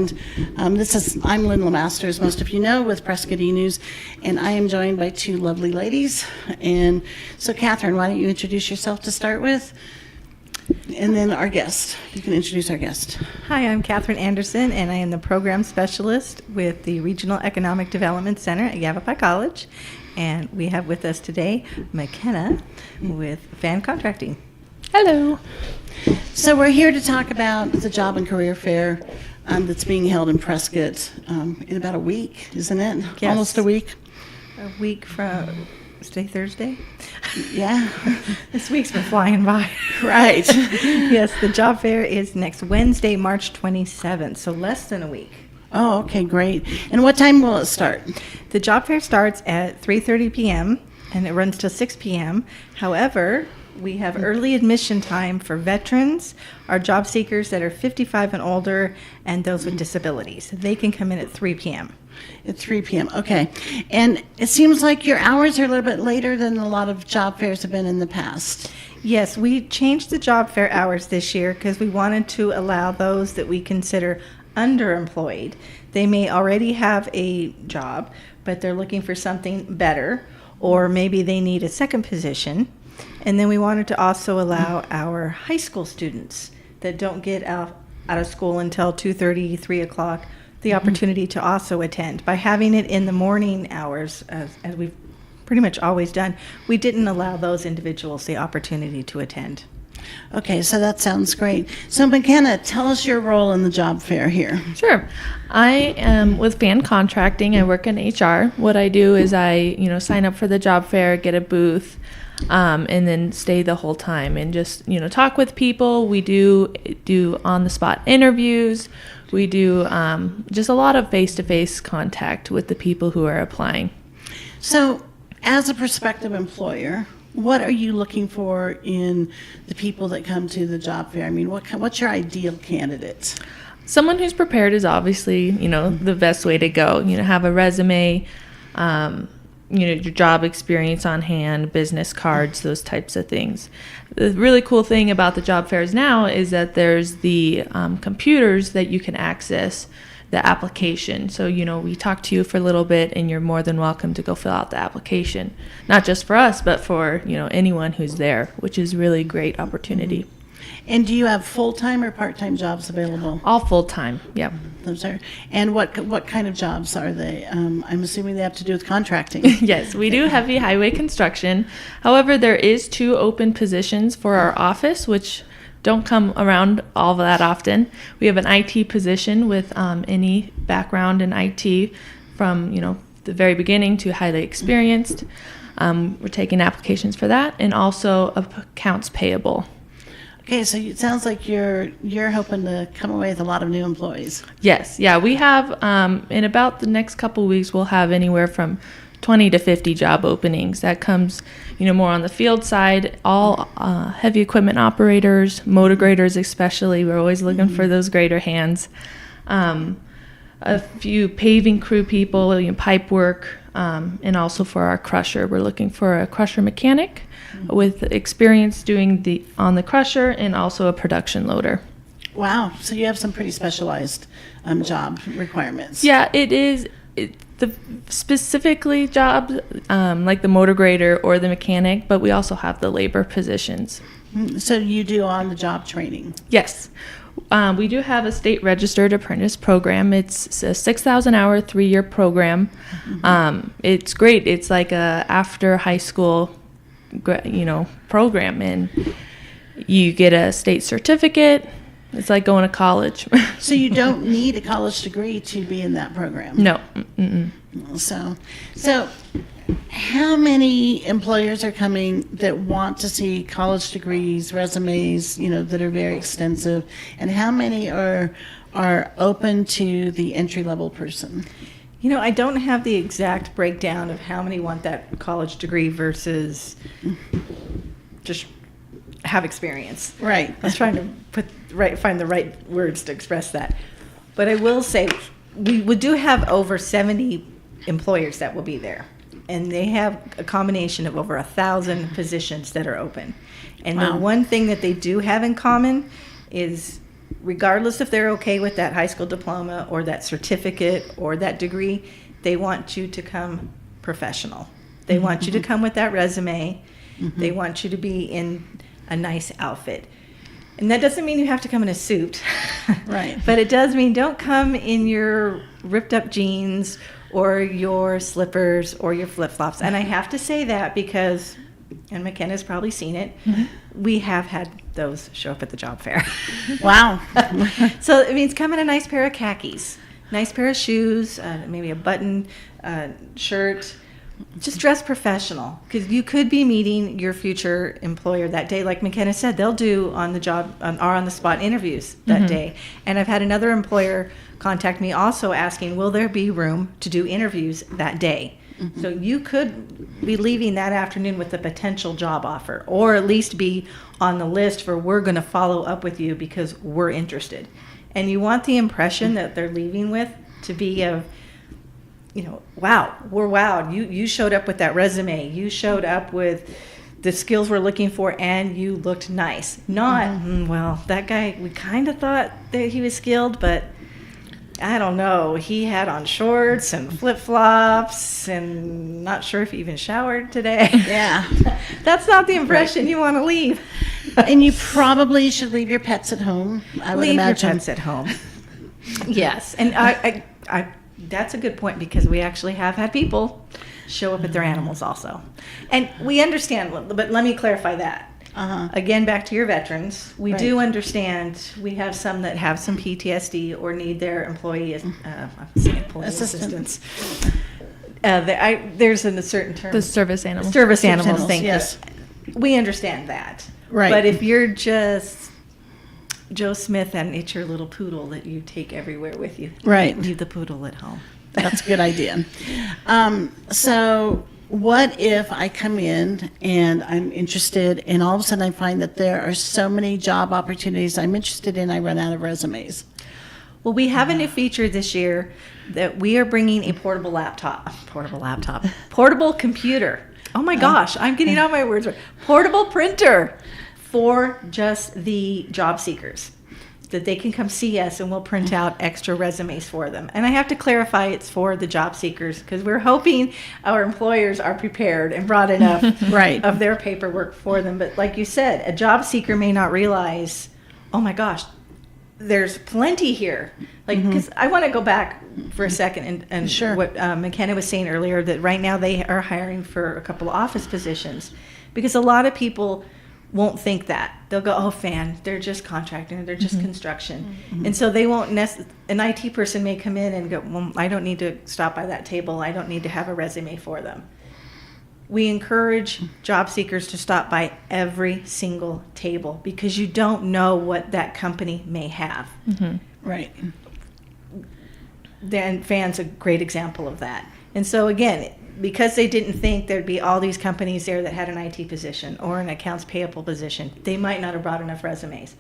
And I'm Lynn Lemaster, as most of you know, with Prescott E-News, and I am joined by two lovely ladies. And so, Catherine, why don't you introduce yourself to start with? And then our guest. You can introduce our guest. Hi, I'm Catherine Anderson, and I am the program specialist with the Regional Economic Development Center at Yavapai College. And we have with us today McKenna with Fan Contracting. Hello. So we're here to talk about the Job and Career Fair that's being held in Prescott in about a week, isn't it? Yes. Almost a week. A week from today, Thursday? Yeah. This week's been flying by. Right. Yes, the job fair is next Wednesday, March 27th, so less than a week. Oh, okay, great. And what time will it start? The job fair starts at 3:30 p.m. and it runs till 6 p.m. However, we have early admission time for veterans, our job seekers that are 55 and older, and those with disabilities. They can come in at 3 p.m. At 3 p.m., okay. And it seems like your hours are a little bit later than a lot of job fairs have been in the past. Yes, we changed the job fair hours this year because we wanted to allow those that we consider underemployed. They may already have a job, but they're looking for something better, or maybe they need a second position. And then we wanted to also allow our high school students that don't get out of school until 2:30, 3 o'clock, the opportunity to also attend. By having it in the morning hours, as we've pretty much always done, we didn't allow those individuals the opportunity to attend. Okay, so that sounds great. So McKenna, tell us your role in the job fair here. Sure. I am with Fan Contracting. I work in HR. What I do is I, sign up for the job fair, get a booth, and then stay the whole time and just, talk with people. We do on-the-spot interviews. We do just a lot of face-to-face contact with the people who are applying. So as a prospective employer, what are you looking for in the people that come to the job fair? I mean, what's your ideal candidate? Someone who's prepared is obviously, the best way to go. Have a resume, your job experience on hand, business cards, those types of things. The really cool thing about the job fairs now is that there's the computers that you can access the application. So, we talk to you for a little bit and you're more than welcome to go fill out the application. Not just for us, but for, anyone who's there, which is really great opportunity. And do you have full-time or part-time jobs available? All full-time, yep. I'm sorry. And what kind of jobs are they? I'm assuming they have to do with contracting. Yes, we do heavy highway construction. However, there is 2 open positions for our office, which don't come around all that often. We have an IT position with any background in IT from, the very beginning to highly experienced. We're taking applications for that, and also accounts payable. Okay, so it sounds like you're hoping to come away with a lot of new employees. Yes, yeah, we have in about the next couple weeks we'll have anywhere from 20 to 50 job openings. That comes, more on the field side, all heavy equipment operators, motor graders especially. We're always looking for those grader hands. A few paving crew people, pipe work, and also for our crusher. We're looking for a crusher mechanic with experience doing on the crusher and also a production loader. Wow, so you have some pretty specialized job requirements. Yeah, it is. The specifically jobs like the motor grader or the mechanic, but we also have the labor positions. So you do on-the-job training? Yes. We do have a state registered apprentice program. It's a 6,000-hour, 3-year program. It's great. It's like a after high school, program, and you get a state certificate. It's like going to college. So you don't need a college degree to be in that program? No. So how many employers are coming that want to see college degrees, resumes, that are very extensive, and how many are open to the entry-level person? I don't have the exact breakdown of how many want that college degree versus just have experience. Right. I was trying to find the right words to express that. But I will say we do have over 70 employers that will be there. And they have a combination of over 1,000 positions that are open. And Wow. the one thing that they do have in common is regardless if they're okay with that high school diploma or that certificate or that degree, they want you to come professional. They want you to come with that resume. They want you to be in a nice outfit. And that doesn't mean you have to come in a suit. Right. But it does mean don't come in your ripped up jeans or your slippers or your flip-flops. And I have to say that because, and McKenna's probably seen it, we have had those show up at the job fair. Wow. So it means come in a nice pair of khakis, nice pair of shoes, maybe a button shirt. Just dress professional, because you could be meeting your future employer that day. Like McKenna said, they'll do on the job or on the spot interviews that day. And I've had another employer contact me also asking, will there be room to do interviews that day? So you could be leaving that afternoon with a potential job offer, or at least be on the list for we're going to follow up with you because we're interested. And you want the impression that they're leaving with to be of, wow, we're wowed. You showed up with that resume. You showed up with the skills we're looking for, and you looked nice. Not, well, that guy, we kind of thought that he was skilled, but I don't know. He had on shorts and flip-flops, and not sure if he even showered today. Yeah. That's not the impression you want to leave. And you probably should leave your pets at home, I would Leave imagine. your pets at home. Yes, and I that's a good point, because we actually have had people show up at their animals also. And we understand, but let me clarify that. Again, back to your veterans, we do understand we have some that have some PTSD or need their employee assistance. There's a certain term. The service animals. Service animals, thank yes. you. We understand that. Right. But if you're just Joe Smith and it's your little poodle that you take everywhere with you, Right. leave the poodle at home. That's a good idea. So what if I come in and I'm interested, and all of a sudden I find that there are so many job opportunities I'm interested in, I run out of resumes? Well, we have a new feature this year that we are bringing a portable computer. Oh my gosh, I'm getting all my words right. Portable printer for just the job seekers, that they can come see us and we'll print out extra resumes for them. And I have to clarify, it's for the job seekers, because we're hoping our employers are prepared and brought enough Right. of their paperwork for them. But like you said, a job seeker may not realize, oh my gosh, there's plenty here. Like, because I want to go back for a second and Sure. what McKenna was saying earlier, that right now they are hiring for a couple of office positions, because a lot of people won't think that. They'll go, oh, they're just contracting, they're just construction. And so they won't, an IT person may come in and go, well, I don't need to stop by that table. I don't need to have a resume for them. We encourage job seekers to stop by every single table, because you don't know what that company may have. Right. Then Fan's a great example of that. And so again, because they didn't think there'd be all these companies there that had an IT position or an accounts payable position, they might not have brought enough resumes.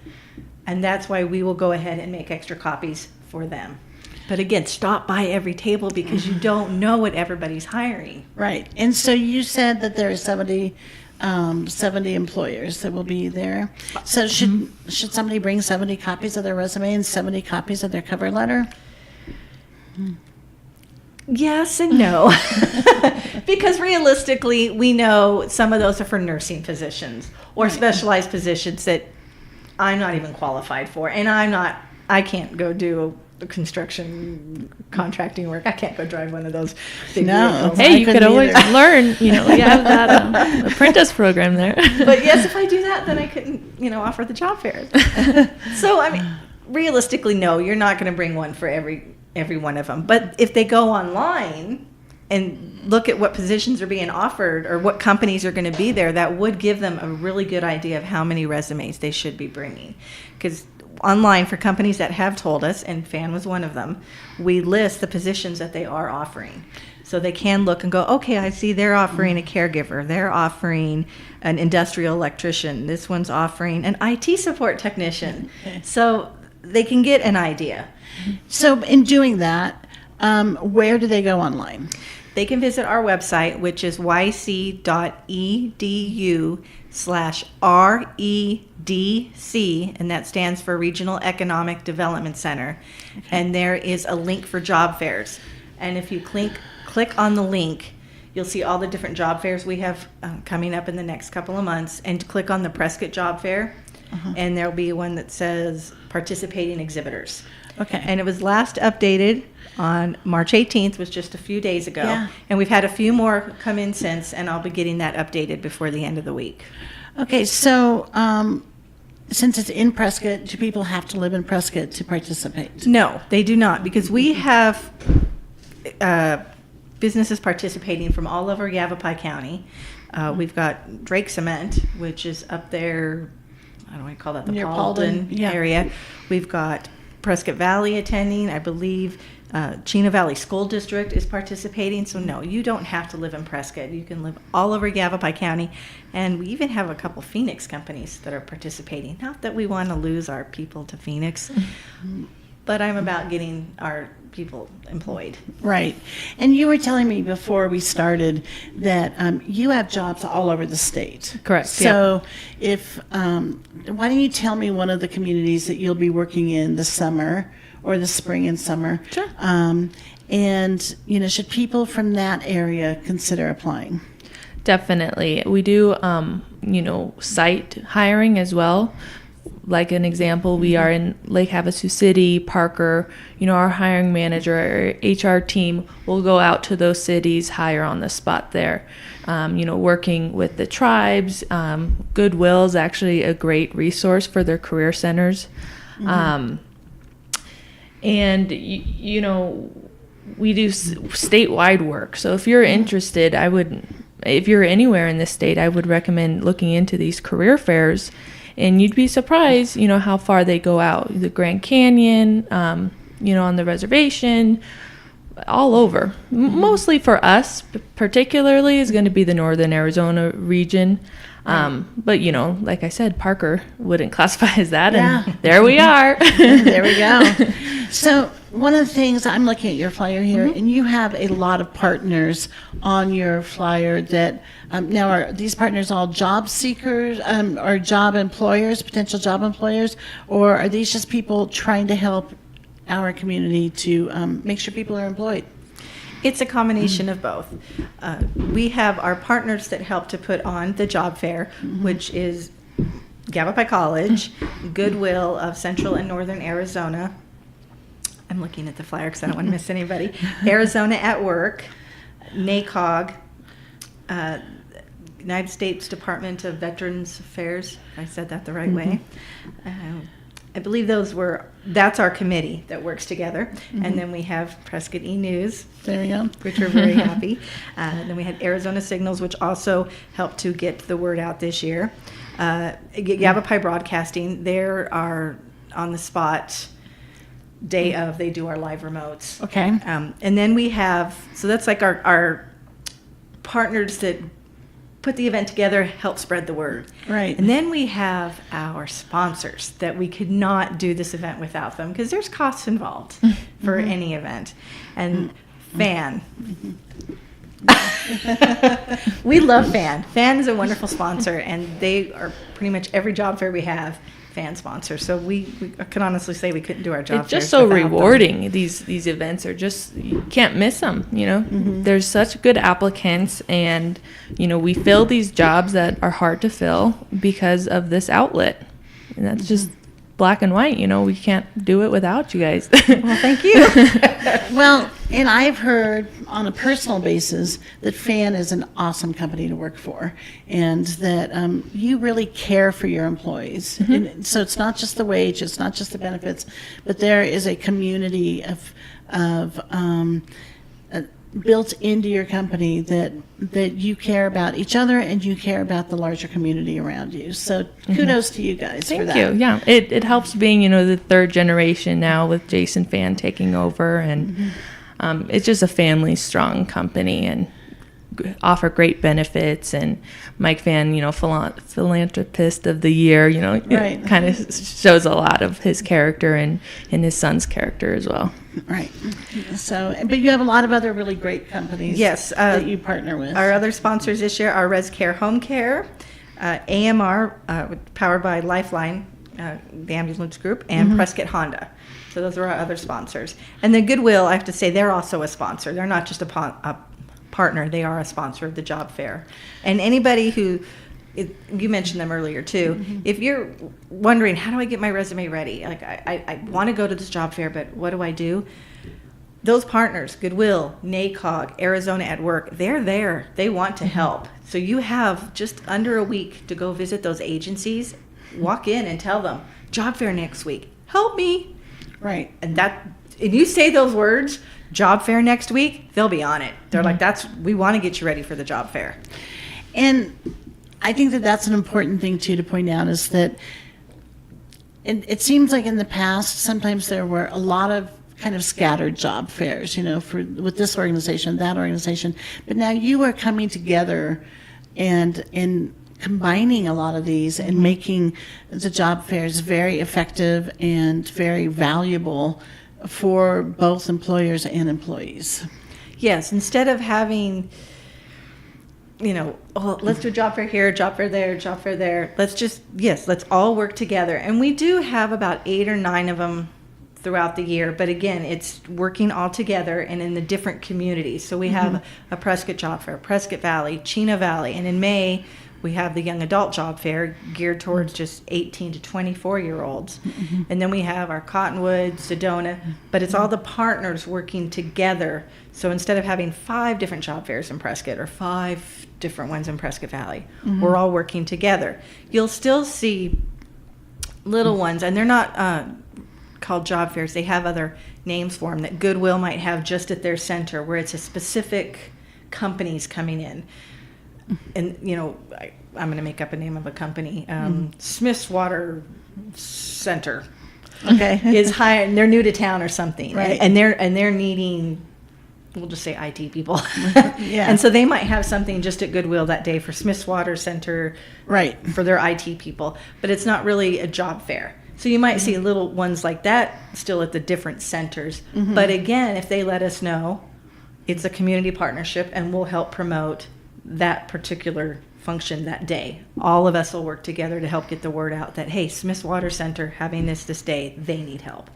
And that's why we will go ahead and make extra copies for them. But again, stop by every table, because you don't know what everybody's hiring. Right. And so you said that there are 70 employers that will be there. So should somebody bring 70 copies of their resume and 70 copies of their cover letter? Yes and no. Because realistically, we know some of those are for nursing positions or specialized positions that I'm not even qualified for. And I can't go do construction contracting work. I can't go drive one of those big vehicles. Hey, I you could couldn't always either. learn. We have that apprentice program there. But yes, if I do that, then I couldn't, offer the job fair. So, I mean, realistically, no, you're not going to bring one for every one of them. But if they go online and look at what positions are being offered or what companies are going to be there, that would give them a really good idea of how many resumes they should be bringing. Because online, for companies that have told us, and Fan was one of them, we list the positions that they are offering. So they can look and go, okay, I see they're offering a caregiver. They're offering an industrial electrician. This one's offering an IT support technician. So they can get an idea. So in doing that, where do they go online? They can visit our website, which is yc.edu/REDC, and that stands for Regional Economic Development Center. Okay. And there is a link for job fairs. And if you click on the link, you'll see all the different job fairs we have coming up in the next couple of months. And click on the Prescott Job Fair, and there'll be one that says participating exhibitors. Okay. And it was last updated on March 18th, was just a few days ago. Yeah. And we've had a few more come in since, and I'll be getting that updated before the end of the week. Okay, so since it's in Prescott, do people have to live in Prescott to participate? No, they do not, because we have businesses participating from all over Yavapai County. We've got Drake Cement, which is up there, I don't want to call that the Near Paulden yeah. area. We've got Prescott Valley attending. I believe Chino Valley School District is participating. So no, you don't have to live in Prescott. You can live all over Yavapai County. And we even have a couple Phoenix companies that are participating. Not that we want to lose our people to Phoenix, but I'm about getting our people employed. Right. And you were telling me before we started that you have jobs all over the state. Correct. So if, why don't you tell me one of the communities that you'll be working in this summer or the spring and summer? Sure. And, should people from that area consider applying? Definitely. We do, site hiring as well. Like an example, we are in Lake Havasu City, Parker. Our hiring manager, our HR team will go out to those cities, hire on the spot there. Working with the tribes. Goodwill is actually a great resource for their career centers. And, we do statewide work. So if you're interested, if you're anywhere in the state, I would recommend looking into these career fairs. And you'd be surprised, how far they go out. The Grand Canyon, on the reservation, all over. Mostly for us, particularly, is going to be the northern Arizona region. But, like I said, Parker wouldn't classify as that. Yeah. And there we are. There we go. So one of the things, I'm looking at your flyer here, and you have a lot of partners on your flyer that, now are these partners all job seekers or job employers, potential job employers, or are these just people trying to help our community to make sure people are employed? It's a combination of both. We have our partners that help to put on the job fair, which is Yavapai College, Goodwill of Central and Northern Arizona. I'm looking at the flyer because I don't want to miss anybody. Arizona at Work, NACOG, United States Department of Veterans Affairs, if I said that the right way. I believe that's our committee that works together. And then we have Prescott E-News. There we go. Which we're very happy. Then we had Arizona Signals, which also helped to get the word out this year. Yavapai Broadcasting, they are on the spot day of, they do our live remotes. Okay. And then we have, so that's like our partners that put the event together, help spread the word. Right. And then we have our sponsors that we could not do this event without them because there's costs involved for any event. And FAN. We love FAN. FAN is a wonderful sponsor, and they are pretty much every job fair we have. FAN sponsor, so we can honestly say we couldn't do our job. It's just so rewarding. Them. These events are just, you can't miss them. There's such good applicants, and we fill these jobs that are hard to fill because of this outlet, and that's just black and white. We can't do it without you guys. Well, thank you. Well, and I've heard on a personal basis that FAN is an awesome company to work for, and that you really care for your employees. And so it's not just the wage, it's not just the benefits, but there is a community of built into your company that you care about each other and you care about the larger community around you. So kudos to you guys for that. Thank you. Yeah, it helps being the third generation now with Jason Fan taking over, and it's just a family strong company, and offer great benefits, and Mike Van, philanthropist of the year, Right. it kind of shows a lot of his character and his son's character as well. Right. So, but you have a lot of other really great companies Yes, that you partner with. Our other sponsors this year are Res Care Home Care, AMR, powered by Lifeline, the ambulance group, and Prescott Honda. So those are our other sponsors. And then Goodwill, I have to say, they're also a sponsor. They're not just a partner, they are a sponsor of the job fair. And anybody who, you mentioned them earlier too, if you're wondering, how do I get my resume ready? Like, I want to go to this job fair, but what do I do? Those partners, Goodwill, NACOG, Arizona at Work, they're there. They want to help. So you have just under a week to go visit those agencies, walk in and tell them, job fair next week, help me. Right. And you say those words, job fair next week, they'll be on it. They're like, we want to get you ready for the job fair. And I think that that's an important thing too to point out, is that it seems like in the past, sometimes there were a lot of kind of scattered job fairs, with this organization, that organization. But now you are coming together and combining a lot of these and making the job fairs very effective and very valuable for both employers and employees. Yes, instead of having, let's do a job fair here, job fair there, job fair there. Let's all work together. And we do have about 8 or 9 of them throughout the year. But again, it's working all together and in the different communities. So we have a Prescott Job Fair, Prescott Valley, Chino Valley, and in May, we have the Young Adult Job Fair geared towards just 18 to 24-year-olds. And then we have our Cottonwood, Sedona, but it's all the partners working together. So instead of having 5 different job fairs in Prescott or 5 different ones in Prescott Valley, we're all working together. You'll still see little ones, and they're not called job fairs. They have other names for them that Goodwill might have just at their center, where it's a specific companies coming in. And, I'm going to make up a name of a company. Smith's Water Center. Okay. Is hiring. They're new to town or something. Right. And they're needing, we'll just say IT people. Yeah. And so they might have something just at Goodwill that day for Smith's Water Center. Right. For their IT people. But it's not really a job fair. So you might see little ones like that still at the different centers. But again, if they let us know, it's a community partnership and we'll help promote that particular function that day. All of us will work together to help get the word out that, hey, Smith's Water Center having this day, they need help.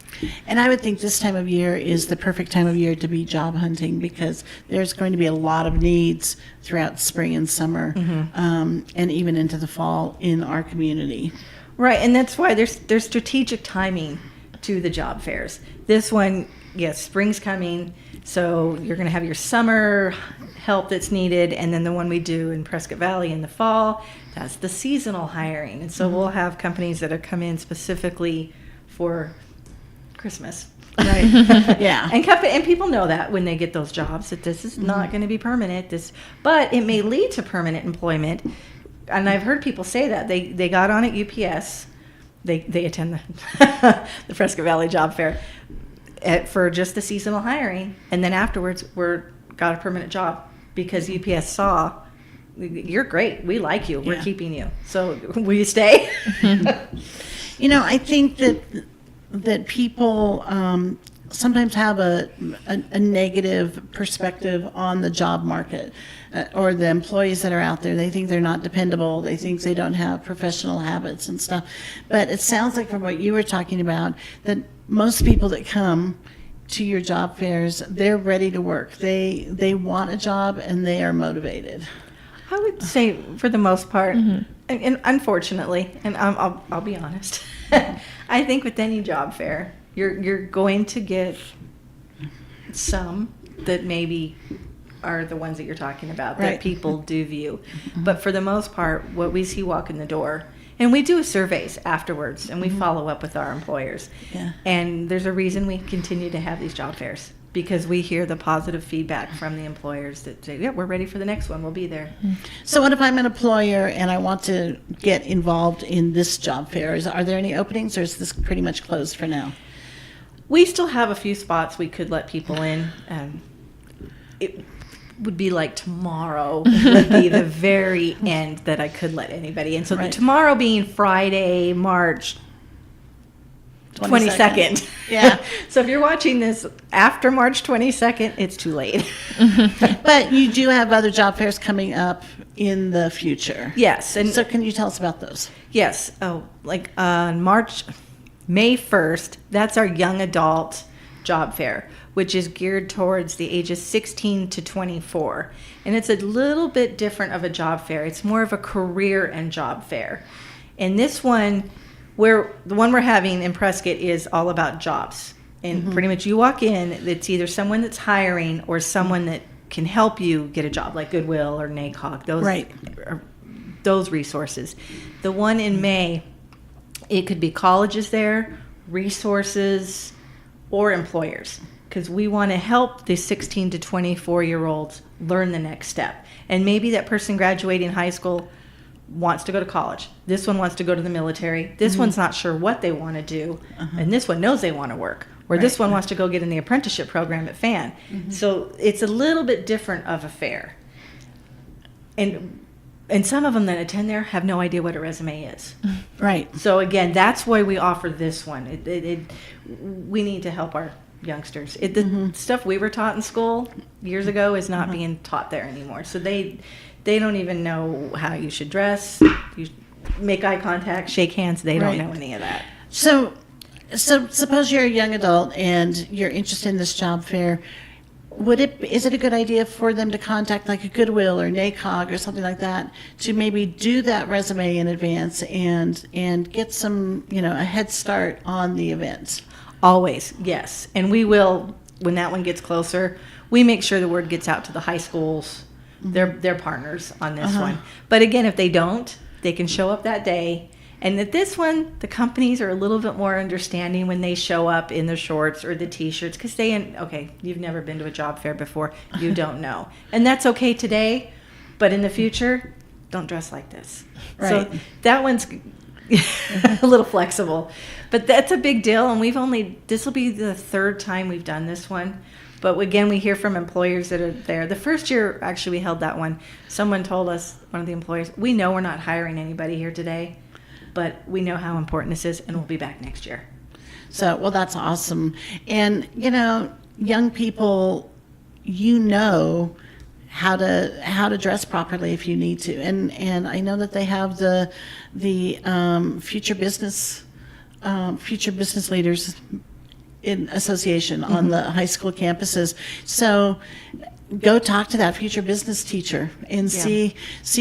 And I would think this time of year is the perfect time of year to be job hunting, because there's going to be a lot of needs throughout spring and summer, and even into the fall in our community. Right, and that's why there's strategic timing to the job fairs. This one, yes, spring's coming, so you're going to have your summer help that's needed, and then the one we do in Prescott Valley in the fall, that's the seasonal hiring. And so we'll have companies that have come in specifically for Christmas. Right. Yeah. And people know that when they get those jobs, that this is not going to be permanent. But it may lead to permanent employment. And I've heard people say that they got on at UPS, they attend the Prescott Valley Job Fair for just the seasonal hiring, and then afterwards got a permanent job because UPS saw, you're great, we like you, we're keeping you, so will you stay? I think that people sometimes have a negative perspective on the job market, or the employees that are out there. They think they're not dependable. They think they don't have professional habits and stuff. But it sounds like from what you were talking about, that most people that come to your job fairs, they're ready to work. They want a job and they are motivated. I would say for the most part, and unfortunately, and I'll be honest, I think with any job fair, you're going to get some that maybe are the ones that you're talking about, that people do view. But for the most part, what we see walk in the door, and we do surveys afterwards, and we follow up with our employers. Yeah. And there's a reason we continue to have these job fairs, because we hear the positive feedback from the employers that say, yeah, we're ready for the next one, we'll be there. So what if I'm an employer and I want to get involved in this job fair? Are there any openings, or is this pretty much closed for now? We still have a few spots we could let people in. would be like tomorrow would be the very end that I could let anybody in. So Right. tomorrow being Friday, March 22nd. Yeah. So if you're watching this after March 22nd, it's too late. But you do have other job fairs coming up in the future. Yes. And So can you tell us about those? yes. Oh, like on May 1st, that's our young adult job fair, which is geared towards the ages 16 to 24. And it's a little bit different of a job fair. It's more of a career and job fair. And this one, the one we're having in Prescott is all about jobs. And pretty much you walk in, it's either someone that's hiring or someone that can help you get a job, like Goodwill or NACOG, those resources. The one in May, it could be colleges there, resources, or employers, because we want to help the 16 to 24-year-olds learn the next step. And maybe that person graduating high school wants to go to college. This one wants to go to the military. This one's not sure what they want to do. And this one knows they want to work. Or this one wants to go get in the apprenticeship program at FAN. So it's a little bit different of a fair. And some of them that attend there have no idea what a resume is. Right. So again, that's why we offer this one. We need to help our youngsters. The stuff we were taught in school years ago is not being taught there anymore. So they don't even know how you should dress, you make eye contact, shake hands. They don't know any of that. So suppose you're a young adult and you're interested in this job fair. Is it a good idea for them to contact like a Goodwill or NACOG or something like that to maybe do that resume in advance and get some, a head start on the events? Always, yes. And we will, when that one gets closer, we make sure the word gets out to the high schools. They're partners on this one. But again, if they don't, they can show up that day. And at this one, the companies are a little bit more understanding when they show up in the shorts or the T-shirts, because you've never been to a job fair before, you don't know. And that's okay today, but in the future, don't dress like this. Right. So that one's a little flexible. But that's a big deal, and this will be the third time we've done this one. But again, we hear from employers that are there. The first year, actually, we held that one. Someone told us, one of the employers, we know we're not hiring anybody here today, but we know how important this is, and we'll be back next year. So, well, that's awesome. And, young people, how to dress properly if you need to. And I know that they have the future business leaders in association on the high school campuses. So go talk to that future business teacher and see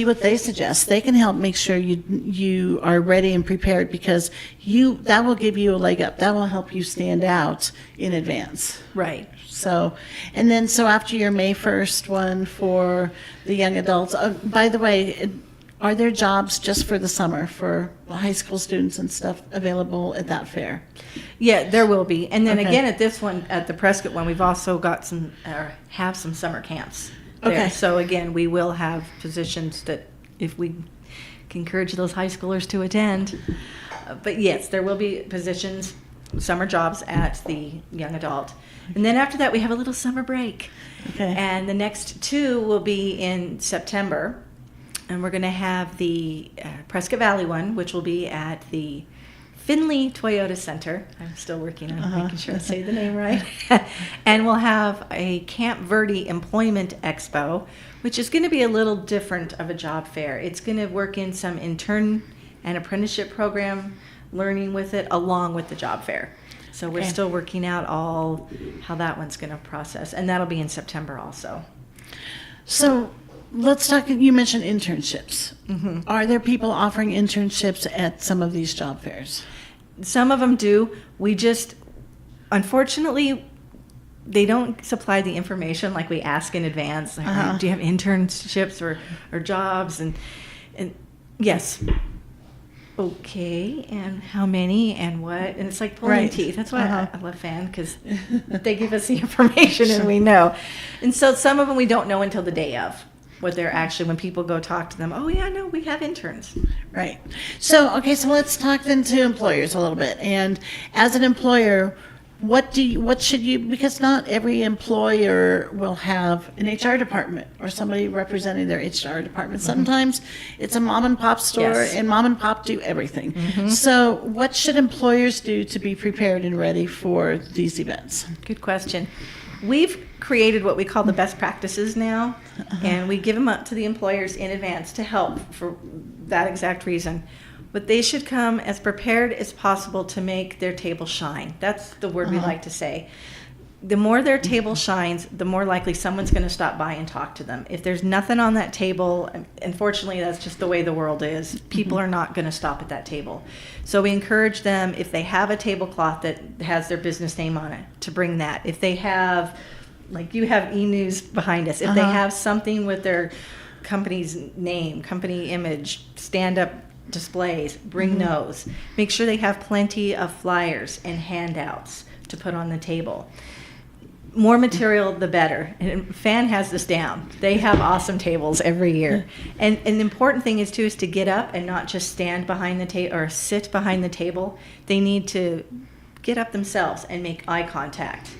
what they suggest. They can help make sure you are ready and prepared, because that will give you a leg up. That will help you stand out in advance. Right. So after your May 1st one for the young adults, by the way, are there jobs just for the summer for high school students and stuff available at that fair? Yeah, there will be. And then Okay. again, at this one, at the Prescott one, we've also got have some summer camps there. Okay. So again, we will have positions that if we can encourage those high schoolers to attend. But yes, there will be positions, summer jobs at the young adult. And then after that, we have a little summer break. Okay. And the next two will be in September. And we're going to have the Prescott Valley one, which will be at the Finley Toyota Center. I'm still working on making sure I say the name right. And we'll have a Camp Verde Employment Expo, which is going to be a little different of a job fair. It's going to work in some intern and apprenticeship program learning with it along with the job fair. So we're still working out how that one's going to process. And that'll be in September also. So let's talk, you mentioned internships. Are there people offering internships at some of these job fairs? Some of them do. We just, unfortunately, they don't supply the information like we ask in advance. Like, do you have internships or jobs? And yes. Okay, and how many and what? And it's like pulling teeth. That's why I love FAN, because they give us the information and we know. And so some of them we don't know until the day of. What they're actually, when people go talk to them, oh yeah, no, we have interns. Right. So let's talk then to employers a little bit. And as an employer, what should you, because not every employer will have an HR department or somebody representing their HR department. Sometimes it's a mom and pop store, Yes. and mom and pop do everything. So what should employers do to be prepared and ready for these events? Good question. We've created what we call the best practices now, and we give them up to the employers in advance to help for that exact reason. But they should come as prepared as possible to make their table shine. That's the word we like to say. The more their table shines, the more likely someone's going to stop by and talk to them. If there's nothing on that table, unfortunately, that's just the way the world is. People are not going to stop at that table. So we encourage them, if they have a tablecloth that has their business name on it, to bring that. If they have, like you have e-news behind us, if they have something with their company's name, company image, stand-up displays, bring those. Make sure they have plenty of flyers and handouts to put on the table. More material, the better. And FAN has this down. They have awesome tables every year. And the important thing is, too, is to get up and not just stand behind the table or sit behind the table. They need to get up themselves and make eye contact.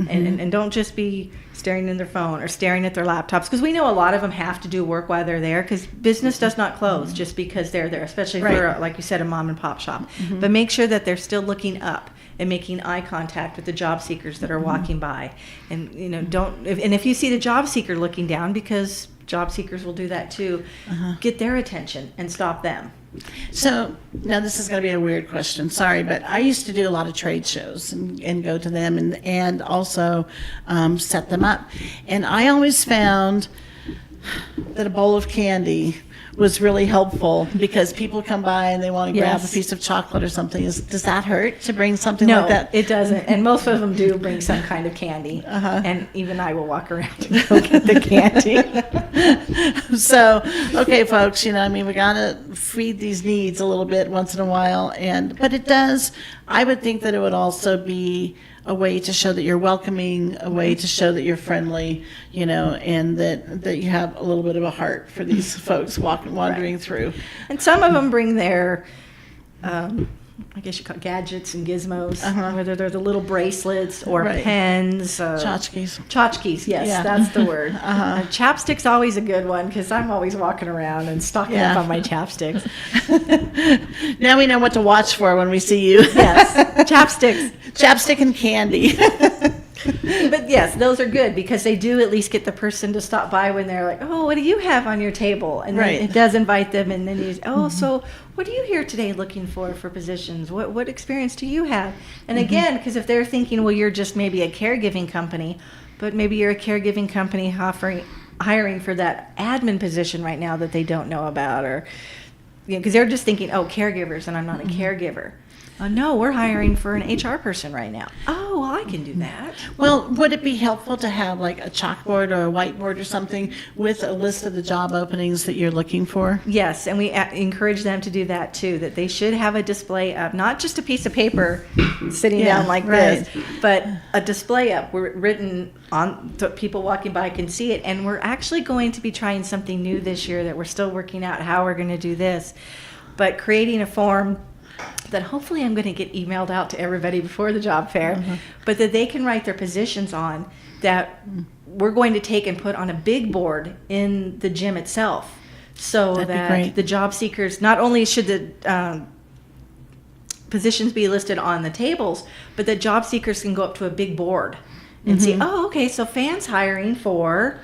And don't just be staring in their phone or staring at their laptops, because we know a lot of them have to do work while they're there, because business does not close just because they're there, especially for, like you said, a mom and pop shop. But make sure that they're still looking up and making eye contact with the job seekers that are walking by. And if you see the job seeker looking down, because job seekers will do that too, get their attention and stop them. So now this is going to be a weird question, sorry, but I used to do a lot of trade shows and go to them and also set them up. And I always found that a bowl of candy was really helpful, because people come by and they want to grab a piece of chocolate or something. Does that hurt to bring something like that? No, it doesn't. And most of them do bring some kind of candy. And even I will walk around and go get the candy. So, okay, folks, we got to feed these needs a little bit once in a while. But it does, I would think that it would also be a way to show that you're welcoming, a way to show that you're friendly, and that you have a little bit of a heart for these folks wandering through. And some of them bring their, I guess you call it gadgets and gizmos, whether they're the little bracelets or pens. Tchotchkes. Tchotchkes, yes, that's the word. Chapstick's always a good one, because I'm always walking around and stocking up on my chapsticks. Now we know what to watch for when we see you. Yes, chapsticks. Chapstick and candy. But yes, those are good, because they do at least get the person to stop by when they're like, oh, what do you have on your table? And then it does invite them, and then so what are you here today looking for positions? What experience do you have? And again, because if they're thinking, well, you're just maybe a caregiving company, but maybe you're a caregiving company hiring for that admin position right now that they don't know about, or because they're just thinking, oh, caregivers, and I'm not a caregiver. No, we're hiring for an HR person right now. Oh, well, I can do that. Well, would it be helpful to have like a chalkboard or a whiteboard or something with a list of the job openings that you're looking for? Yes, and we encourage them to do that too, that they should have a display up, not just a piece of paper sitting down like this, but a display up written on so people walking by can see it. And we're actually going to be trying something new this year that we're still working out how we're going to do this, but creating a form that hopefully I'm going to get emailed out to everybody before the job fair, but that they can write their positions on, that we're going to take and put on a big board in the gym itself, so that the job seekers, not only should the positions be listed on the tables, but that job seekers can go up to a big board and see, oh, okay, so FAN's hiring for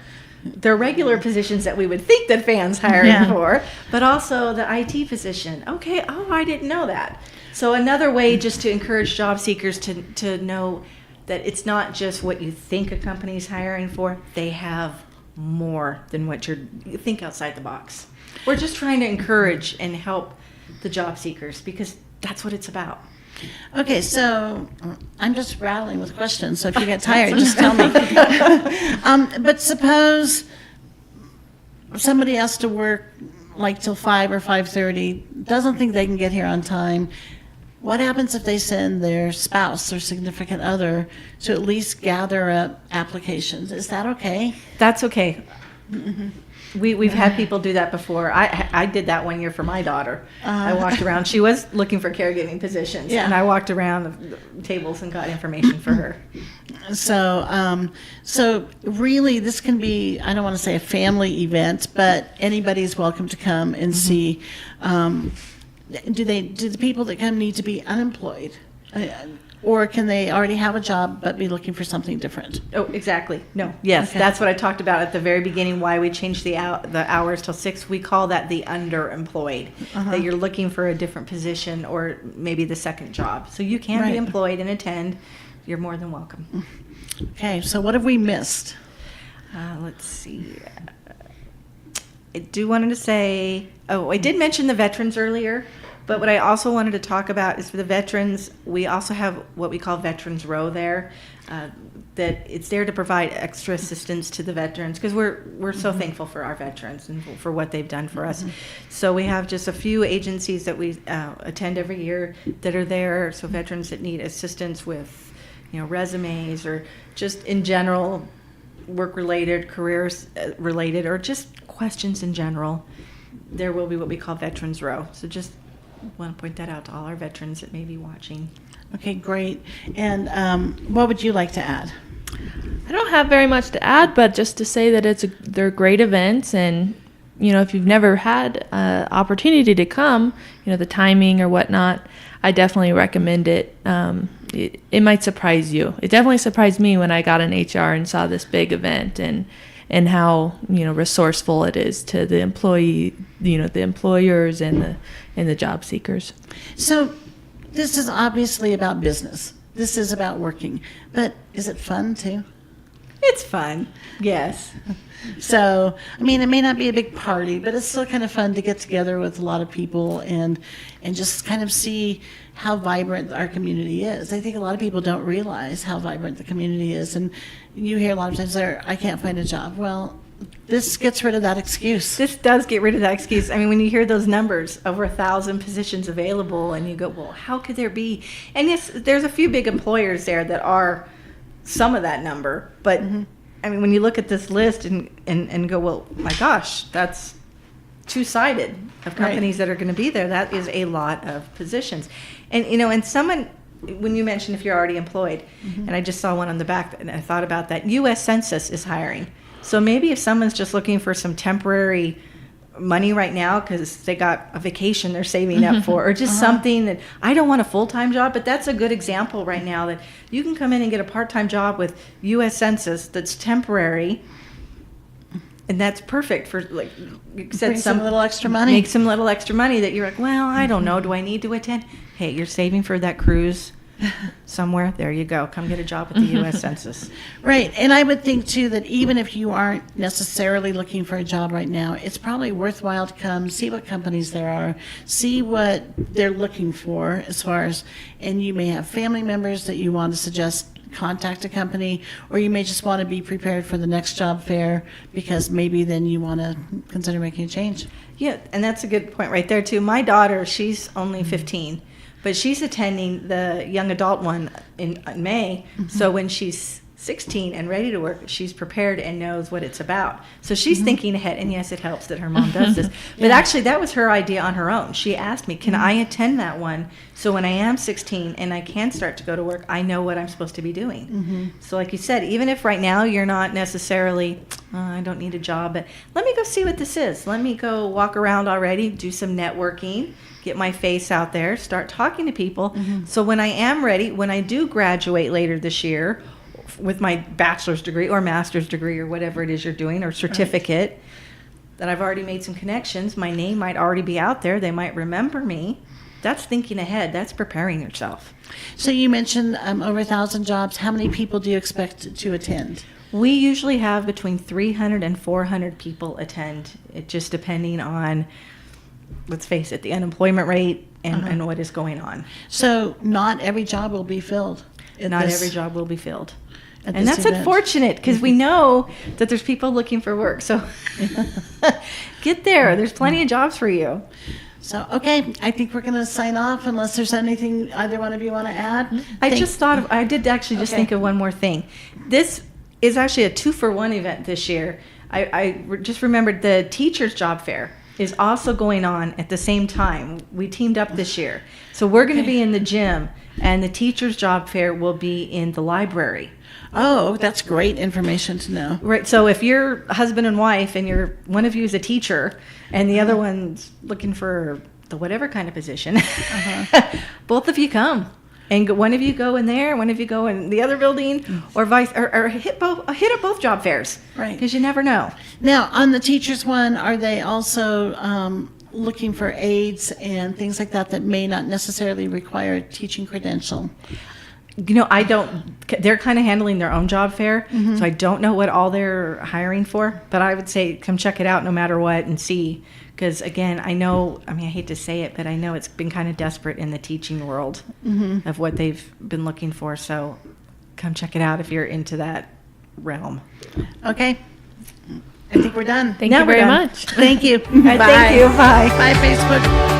their regular positions that we would think that FAN's hiring for, but also the IT position. Okay, oh, I didn't know that. So another way just to encourage job seekers to know that it's not just what you think a company's hiring for. They have more than what you think outside the box. We're just trying to encourage and help the job seekers, because that's what it's about. Okay, so I'm just rattling with questions, so if you get tired, just tell me. But suppose somebody has to work like till 5 or 5:30, doesn't think they can get here on time. What happens if they send their spouse or significant other to at least gather up applications? Is that okay? That's okay. We've had people do that before. I did that one year for my daughter. I walked around. She was looking for caregiving positions, Yeah. and I walked around the tables and got information for her. So really, this can be, I don't want to say a family event, but anybody's welcome to come and see. Do the people that come need to be unemployed? Or can they already have a job but be looking for something different? Oh, exactly. No. Yes, Okay. that's what I talked about at the very beginning, why we changed the hours till 6. We call that the underemployed, that you're looking for a different position or maybe the second job. So you can Right. be employed and attend. You're more than welcome. Okay, so what have we missed? Let's see. I do wanted to say, I did mention the veterans earlier, but what I also wanted to talk about is for the veterans, we also have what we call Veterans Row there, that it's there to provide extra assistance to the veterans because we're so thankful for our veterans and for what they've done for us. So we have just a few agencies that we attend every year that are there, so veterans that need assistance with, resumes or just in general work-related, careers related, or just questions in general. There will be what we call Veterans Row. So just want to point that out to all our veterans that may be watching. Okay, great. And what would you like to add? I don't have very much to add, but just to say that they're great events, and if you've never had an opportunity to come, the timing or whatnot, I definitely recommend it. It might surprise you. It definitely surprised me when I got in HR and saw this big event and how resourceful it is to the employee, the employers and the job seekers. So this is obviously about business. This is about working. But is it fun too? It's fun. Yes. So, it may not be a big party, but it's still kind of fun to get together with a lot of people and just kind of see how vibrant our community is. I think a lot of people don't realize how vibrant the community is. And you hear a lot of times, I can't find a job. Well, this gets rid of that excuse. This does get rid of that excuse. When you hear those numbers, over 1,000 positions available, and you go, well, how could there be? And yes, there's a few big employers there that are some of that number, but when you look at this list and go, well, my gosh, that's two-sided of companies that are going to be there. That is a lot of positions. And, and someone, when you mentioned if you're already employed, and I just saw one on the back, and I thought about that, U.S. Census is hiring. So maybe if someone's just looking for some temporary money right now because they got a vacation they're saving up for, or just something that I don't want a full-time job, but that's a good example right now that you can come in and get a part-time job with U.S. Census that's temporary, and that's perfect for, like you said, Bring some little extra money. Make some little extra money that you're like, well, I don't know, do I need to attend? Hey, you're saving for that cruise somewhere. There you go. Come get a job with the U.S. Census. Right. And I would think, too, that even if you aren't necessarily looking for a job right now, it's probably worthwhile to come, see what companies there are, see what they're looking for as far as, and you may have family members that you want to suggest contact a company, or you may just want to be prepared for the next job fair because maybe then you want to consider making a change. Yeah, and that's a good point right there, too. My daughter, she's only 15. But she's attending the young adult one in May. So when she's 16 and ready to work, she's prepared and knows what it's about. So she's thinking ahead. And yes, it helps that her mom does this. But actually, that was her idea on her own. She asked me, can I attend that one? So when I am 16 and I can start to go to work, I know what I'm supposed to be doing. So like you said, even if right now you're not necessarily, I don't need a job, but let me go see what this is. Let me go walk around already, do some networking, get my face out there, start talking to people. So when I am ready, when I do graduate later this year with my bachelor's degree or master's degree or whatever it is you're doing, or certificate, that I've already made some connections, my name might already be out there, they might remember me. That's thinking ahead. That's preparing yourself. So you mentioned over 1,000 jobs. How many people do you expect to attend? We usually have between 300 and 400 people attend, it just depending on, let's face it, the unemployment rate and what is going on. So not every job will be filled. Not every job will be filled. At And this that's event. unfortunate because we know that there's people looking for work. So get there. There's plenty of jobs for you. So, okay, I think we're going to sign off unless there's anything either one of you want to add. I did actually just Okay. think of one more thing. This is actually a 2-for-1 event this year. just remembered the teachers job fair is also going on at the same time. We teamed up this year. So we're going to be in the gym, and the teachers job fair will be in the library. Oh, that's great information to know. Right. So if you're husband and wife and one of you is a teacher and the other one's looking for the whatever kind of position, both of you come. And one of you go in there, one of you go in the other building, or hit up both job fairs, Right. Because you never know. Now, on the teachers one, are they also looking for aides and things like that may not necessarily require a teaching credential? They're kind of handling their own job fair, so I don't know what all they're hiring for, but I would say come check it out no matter what and see. Because again, I hate to say it, but I know it's been kind of desperate in the teaching world of what they've been looking for. So come check it out if you're into that realm. Okay. I think we're done. Thank Now you we're very done. much. Thank you. Thank you. Bye. Bye, Facebook.